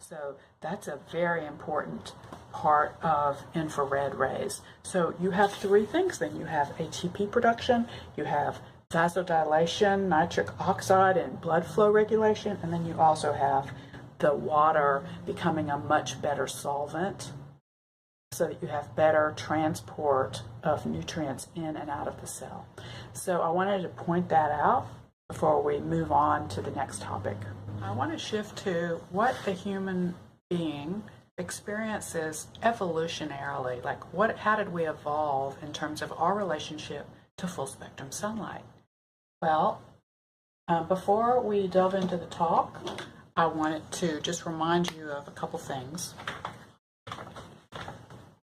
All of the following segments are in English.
So that's a very important part of infrared rays. So you have three things then. You have ATP production, you have vasodilation, nitric oxide, and blood flow regulation, and then you also have the water becoming a much better solvent so that you have better transport of nutrients in and out of the cell. So I wanted to point that out before we move on to the next topic. I want to shift to what the human being experiences evolutionarily, like how did we evolve in terms of our relationship to full spectrum sunlight? Well, before we delve into the talk, I wanted to just remind you of a couple things.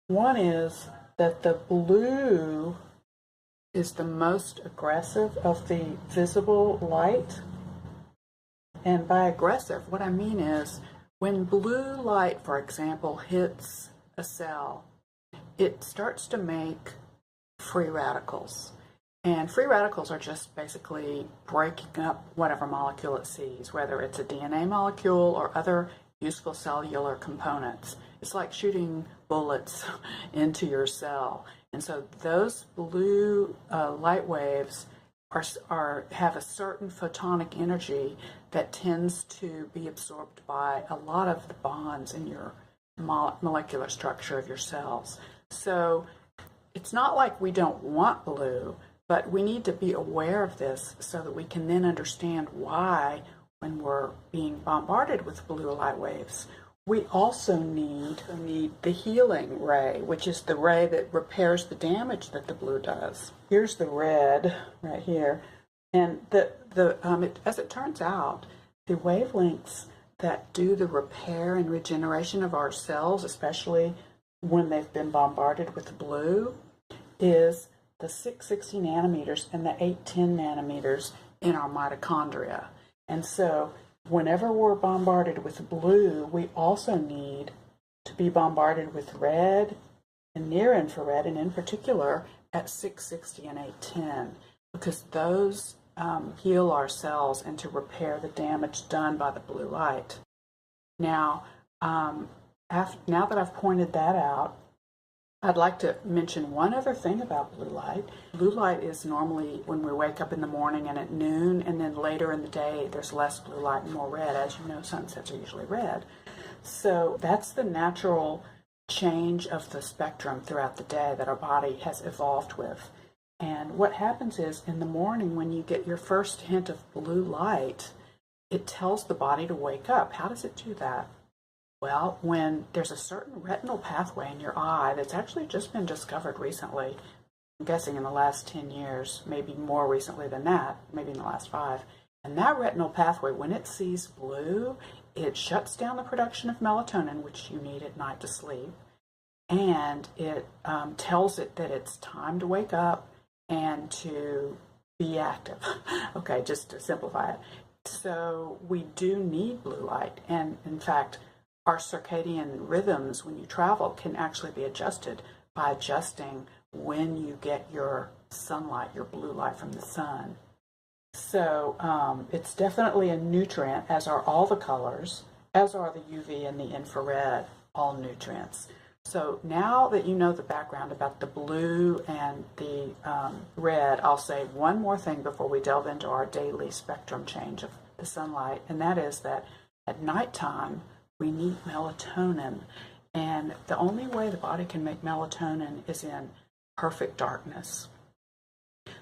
One is that the blue is the most aggressive of the visible light. And by aggressive, what I mean is when blue light, for example, hits a cell, it starts to make free radicals. And free radicals are just basically breaking up whatever molecule it sees, whether it's a DNA molecule or other useful cellular components. It's like shooting bullets into your cell. And so those blue light waves have a certain photonic energy that tends to be absorbed by a lot of the bonds in your molecular structure of your cells. So it's not like we don't want blue, but we need to be aware of this so that we can then understand why, when we're being bombarded with blue light waves, we also need the healing ray, which is the ray that repairs the damage that the blue does. Here's the red right here. And as it turns out, the wavelengths that do the repair and regeneration of our cells, especially when they've been bombarded with blue, is the 660 nanometers and the 810 nanometers in our mitochondria. And so whenever we're bombarded with blue, we also need to be bombarded with red and near infrared, and in particular at 660 and 810, because those heal our cells and to repair the damage done by the blue light. Now, now that I've pointed that out, I'd like to mention one other thing about blue light. Blue light is normally when we wake up in the morning and at noon, and then later in the day there's less blue light and more red. As you know, sunsets are usually red. So that's the natural change of the spectrum throughout the day that our body has evolved with. And what happens is in the morning when you get your first hint of blue light, it tells the body to wake up. How does it do that? Well, when there's a certain retinal pathway in your eye that's actually just been discovered recently, I'm guessing in the last 10 years, maybe more recently than that, maybe in the last 5. And that retinal pathway, when it sees blue, it shuts down the production of melatonin, which you need at night to sleep. And it tells it that it's time to wake up and to be active. Okay, just to simplify it. So we do need blue light. And in fact, our circadian rhythms when you travel can actually be adjusted by adjusting when you get your sunlight, your blue light from the sun. So it's definitely a nutrient, as are all the colors, as are the UV and the infrared, all nutrients. So now that you know the background about the blue and the red, I'll say one more thing before we delve into our daily spectrum change of the sunlight, and that is that at nighttime, we need melatonin, and the only way the body can make melatonin is in perfect darkness.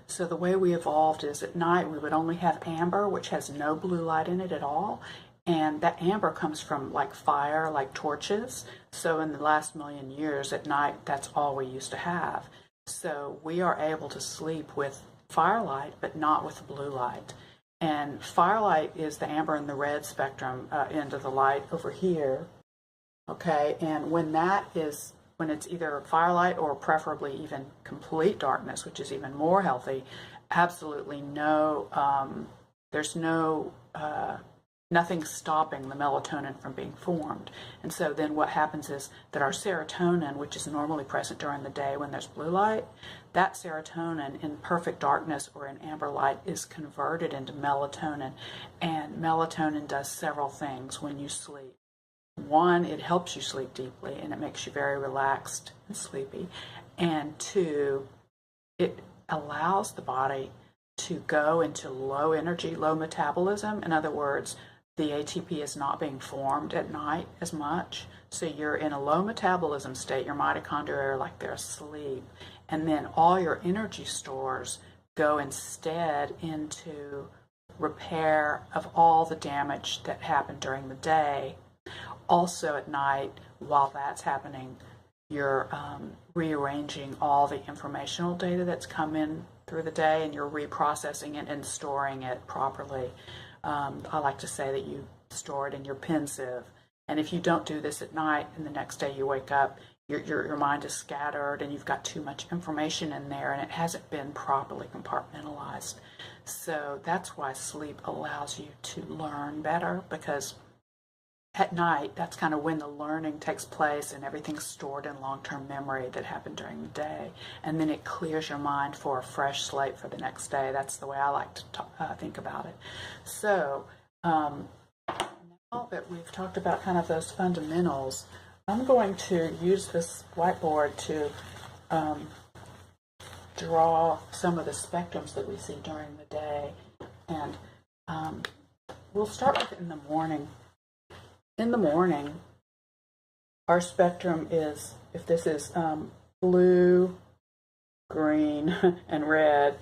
So the way we evolved is at night we would only have amber, which has no blue light in it at all, and that amber comes from like fire, like torches. So in the last million years at night, that's all we used to have. So we are able to sleep with firelight, but not with blue light. And firelight is the amber and the red spectrum end of the light over here, okay? And when it's either firelight or preferably even complete darkness, which is even more healthy, absolutely there's nothing stopping the melatonin from being formed. And so then what happens is that our serotonin, which is normally present during the day when there's blue light, that serotonin in perfect darkness or in amber light is converted into melatonin. And melatonin does several things when you sleep. one, it helps you sleep deeply and it makes you very relaxed and sleepy. And two, it allows the body to go into low energy, low metabolism. In other words, the ATP is not being formed at night as much. So you're in a low metabolism state. Your mitochondria are like they're asleep. And then all your energy stores go instead into repair of all the damage that happened during the day. Also at night, while that's happening, you're rearranging all the informational data that's come in through the day, and you're reprocessing it and storing it properly. I like to say that you store it in your pensieve. And if you don't do this at night and the next day you wake up, your mind is scattered and you've got too much information in there and it hasn't been properly compartmentalized. So that's why sleep allows you to learn better, because at night, that's kind of when the learning takes place and everything's stored in long-term memory that happened during the day. And then it clears your mind for a fresh slate for the next day. That's the way I like to think about it. So now that we've talked about kind of those fundamentals, I'm going to use this whiteboard to draw some of the spectrums that we see during the day. And we'll start with in the morning. In the morning, our spectrum is, if this is blue, green, and red,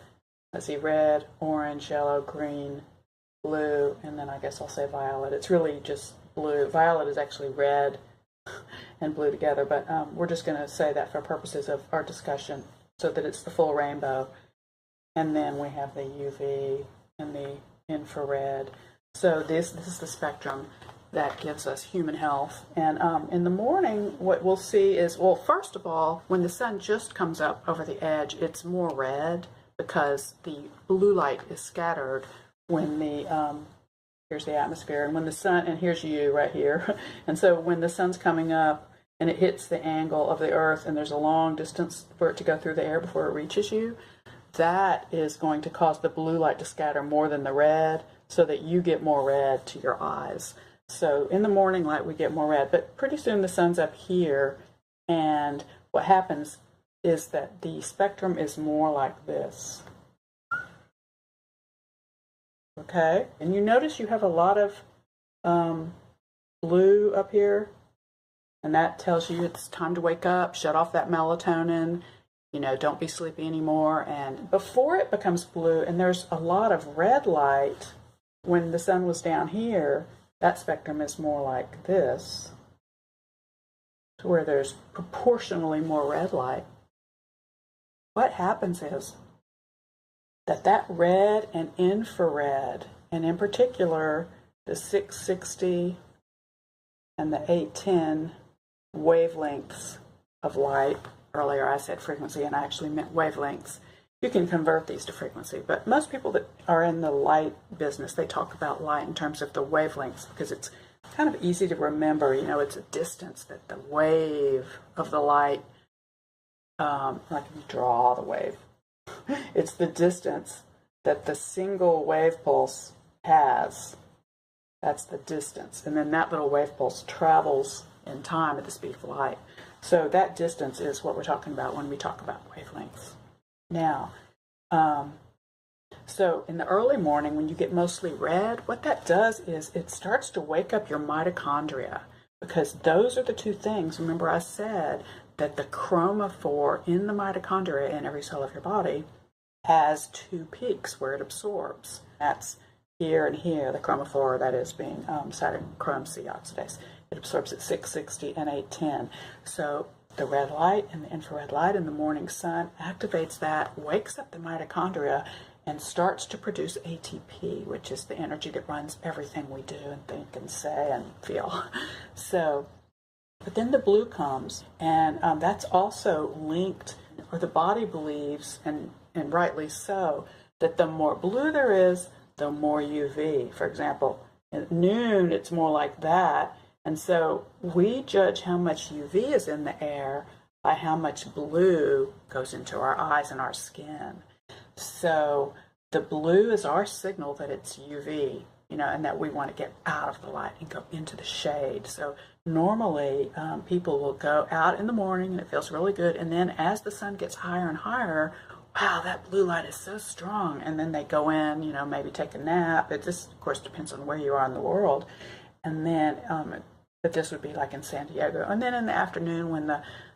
let's see, red, orange, yellow, green, blue, and then I guess I'll say violet. It's really just blue. Violet is actually red and blue together, but we're just going to say that for purposes of our discussion so that it's the full rainbow. And then we have the UV and the infrared. So this is the spectrum that gives us human health. And in the morning, what we'll see is, well, first of all, when the sun just comes up over the edge, it's more red because the blue light is scattered when the, here's the atmosphere, and when the sun, and here's you right here. And so when the sun's coming up and it hits the angle of the earth and there's a long distance for it to go through the air before it reaches you, that is going to cause the blue light to scatter more than the red so that you get more red to your eyes. So in the morning light, we get more red, but pretty soon the sun's up here, and what happens is that the spectrum is more like this. Okay, and you notice you have a lot of blue up here, and that tells you it's time to wake up, shut off that melatonin, don't be sleepy anymore. And before it becomes blue, and there's a lot of red light when the sun was down here, that spectrum is more like this, to where there's proportionally more red light. What happens is that red and infrared, and in particular the 660 and the 810 wavelengths of light, earlier I said frequency and I actually meant wavelengths. You can convert these to frequency, but most people that are in the light business, they talk about light in terms of the wavelengths because it's kind of easy to remember. It's a distance that the wave of the light, like if you draw the wave, it's the distance that the single wave pulse has. That's the distance. And then that little wave pulse travels in time at the speed of light. So that distance is what we're talking about when we talk about wavelengths. Now, so in the early morning, when you get mostly red, what that does is it starts to wake up your mitochondria, because those are the two things. Remember I said that the chromophore in the mitochondria in every cell of your body has two peaks where it absorbs. That's here and here, the chromophore, that is being cytochrome-c-oxidase. It absorbs at 660 and 810. So the red light and the infrared light in the morning sun activates that, wakes up the mitochondria, and starts to produce ATP, which is the energy that runs everything we do and think and say and feel. So, but then the blue comes, and that's also linked, or the body believes, and rightly so, that the more blue there is, the more UV. For example, at noon, it's more like that. And so we judge how much UV is in the air by how much blue goes into our eyes and our skin. So the blue is our signal that it's UV. and that we want to get out of the light and go into the shade. So normally people will go out in the morning and it feels really good. And then as the sun gets higher and higher, wow, that blue light is so strong. And then they go in, maybe take a nap. It just, of course, depends on where you are in the world. And then, but this would be like in San Diego. And then in the afternoon when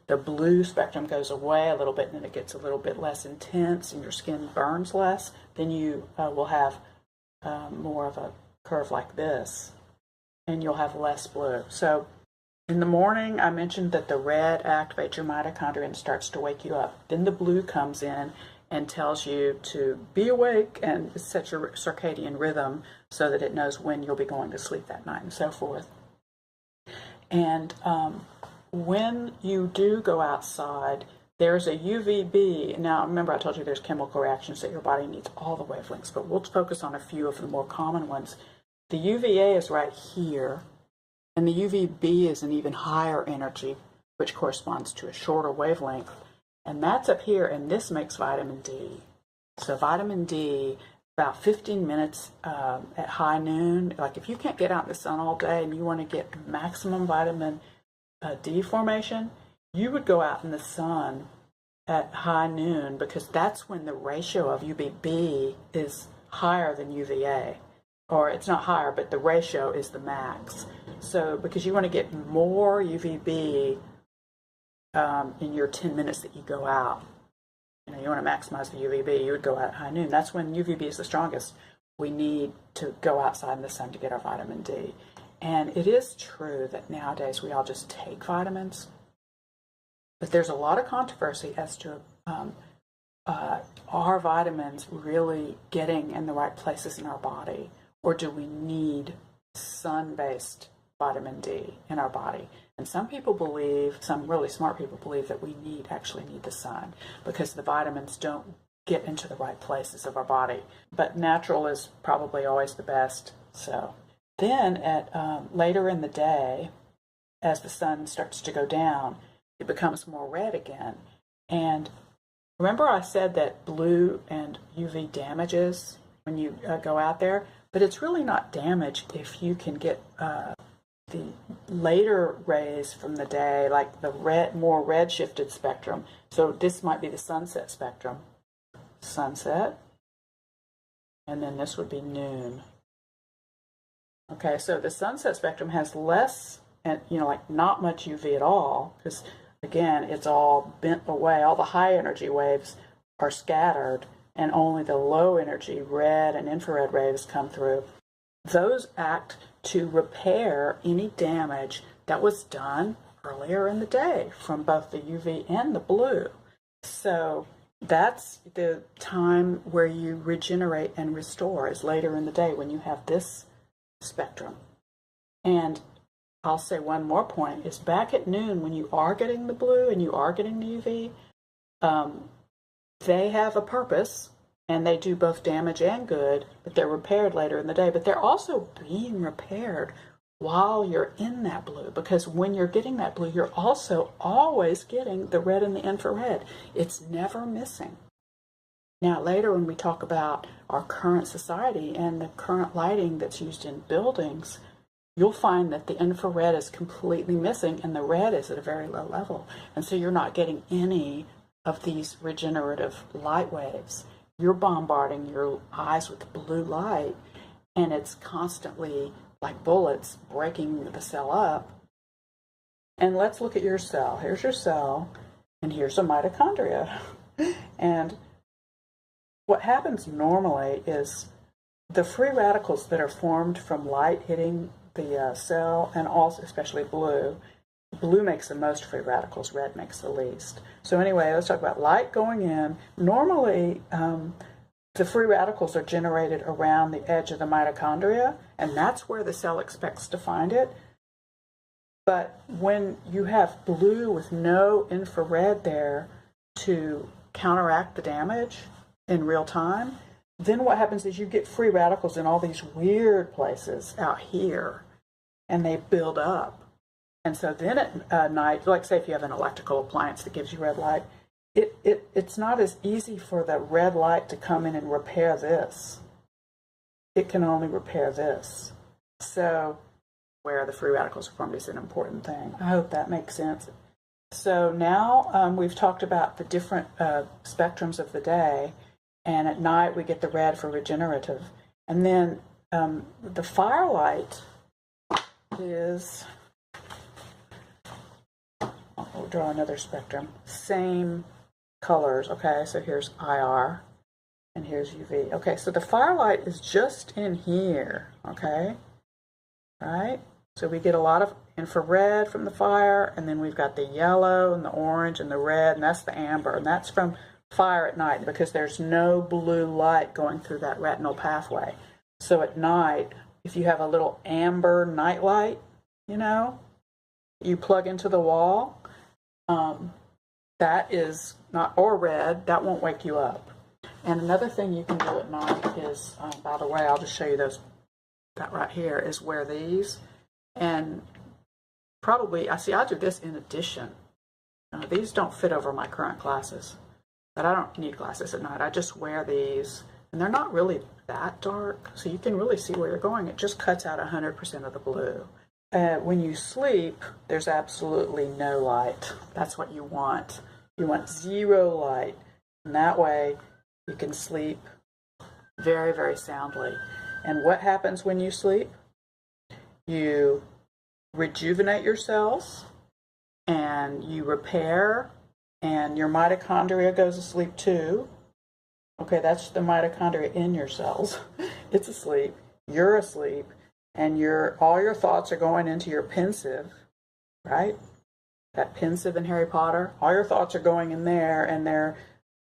the blue spectrum goes away a little bit and then it gets a little bit less intense and your skin burns less, then you will have more of a curve like this, and you'll have less blue. So in the morning, I mentioned that the red activates your mitochondria and starts to wake you up. Then the blue comes in and tells you to be awake and set your circadian rhythm so that it knows when you'll be going to sleep that night and so forth. And when you do go outside, there's a UVB. Now, remember I told you there's chemical reactions that your body needs all the wavelengths, but we'll focus on a few of the more common ones. The UVA is right here, and the UVB is an even higher energy, which corresponds to a shorter wavelength, and that's up here, and this makes vitamin D. So vitamin D, about 15 minutes at high noon, like if you can't get out in the sun all day and you want to get maximum vitamin D formation, you would go out in the sun at high noon, because that's when the ratio of UVB is higher than UVA. Or it's not higher, but the ratio is the max. So because you want to get more UVB in your 10 minutes that you go out. You want to maximize the UVB, you would go out at high noon. That's when UVB is the strongest. We need to go outside in the sun to get our vitamin D. And it is true that nowadays we all just take vitamins. But there's a lot of controversy as to are vitamins really getting in the right places in our body, or do we need sun-based vitamin D in our body? And some people believe, some really smart people believe, that we actually need the sun because the vitamins don't get into the right places of our body. But natural is probably always the best. So then at later in the day, as the sun starts to go down, it becomes more red again. And remember I said that blue and UV damages when you go out there, but it's really not damage if you can get the later rays from the day, like the more red shifted spectrum. So this might be the sunset spectrum. Sunset. And then this would be noon. Okay, so the sunset spectrum has less, and like not much UV at all, because again, it's all bent away. All the high energy waves are scattered, and only the low energy red and infrared waves come through. Those act to repair any damage that was done earlier in the day from both the UV and the blue. So that's the time where you regenerate and restore, is later in the day when you have this spectrum. And I'll say one more point, is back at noon when you are getting the blue and you are getting the UV, they have a purpose and they do both damage and good, but they're repaired later in the day. But they're also being repaired while you're in that blue, because when you're getting that blue, you're also always getting the red and the infrared. It's never missing. Now later when we talk about our current society and the current lighting that's used in buildings, you'll find that the infrared is completely missing and the red is at a very low level. And so you're not getting any of these regenerative light waves. You're bombarding your eyes with blue light, and it's constantly like bullets breaking the cell up. And let's look at your cell. Here's your cell, and here's a mitochondria. And what happens normally is the free radicals that are formed from light hitting the cell, and also especially blue makes the most free radicals, red makes the least. So anyway, let's talk about light going in. Normally, the free radicals are generated around the edge of the mitochondria, and that's where the cell expects to find it. But when you have blue with no infrared there to counteract the damage in real time, then what happens is you get free radicals in all these weird places out here, and they build up. And so then at night, like say if you have an electrical appliance that gives you red light, it's not as easy for the red light to come in and repair this. it can only repair this. So where the free radicals are formed is an important thing. I hope that makes sense. So now we've talked about the different spectrums of the day, and at night we get the red for regenerative. And then the firelight is, I'll draw another spectrum, same colors. Okay, so here's IR and here's UV. Okay, so the firelight is just in here, okay, right? So we get a lot of infrared from the fire, and then we've got the yellow and the orange and the red, and that's the amber, and that's from fire at night because there's no blue light going through that retinal pathway. So at night, if you have a little amber night light, you know, you plug into the wall, that is not, or red, that won't wake you up. And another thing you can do at night is, by the way, I'll just show you those, that right here, is wear these. And probably, I do this in addition. These don't fit over my current glasses, but I don't need glasses at night. I just wear these, and they're not really that dark, so you can really see where you're going. It just cuts out 100% of the blue. When you sleep, there's absolutely no light. That's what you want. You want zero light, and that way you can sleep very, very soundly. And what happens when you sleep? You rejuvenate your cells, and you repair, and your mitochondria goes to sleep too. Okay, that's the mitochondria in your cells. It's asleep, you're asleep, and all your thoughts are going into your pensive, right? That pensive in Harry Potter, all your thoughts are going in there, and they're,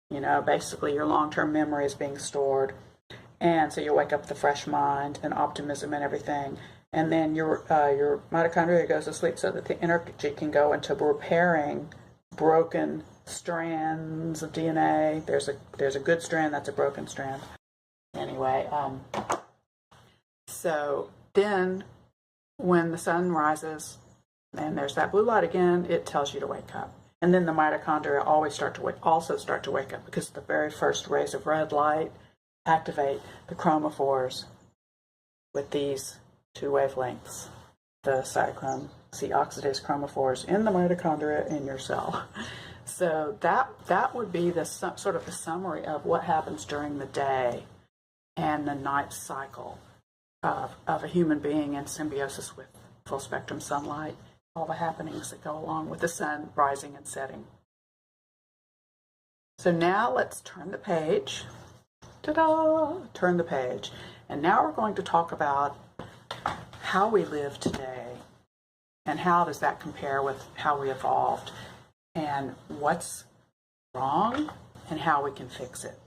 you know, basically your long-term memory is being stored. And so you wake up with a fresh mind and optimism and everything. And then your mitochondria goes to sleep so that the energy can go into repairing broken strands of DNA. There's a good strand, that's a broken strand. Anyway, so then when the sun rises and there's that blue light again, it tells you to wake up. And then the mitochondria always start to wake up because the very first rays of red light activate the chromophores with these two wavelengths, the cytochrome-c-oxidase chromophores in the mitochondria in your cell. So that would be the sort of the summary of what happens during the day and the night cycle of a human being in symbiosis with full spectrum sunlight, all the happenings that go along with the sun rising and setting. So now let's turn the page. Ta-da! Turn the page. And now we're going to talk about how we live today and how does that compare with how we evolved and what's wrong and how we can fix it.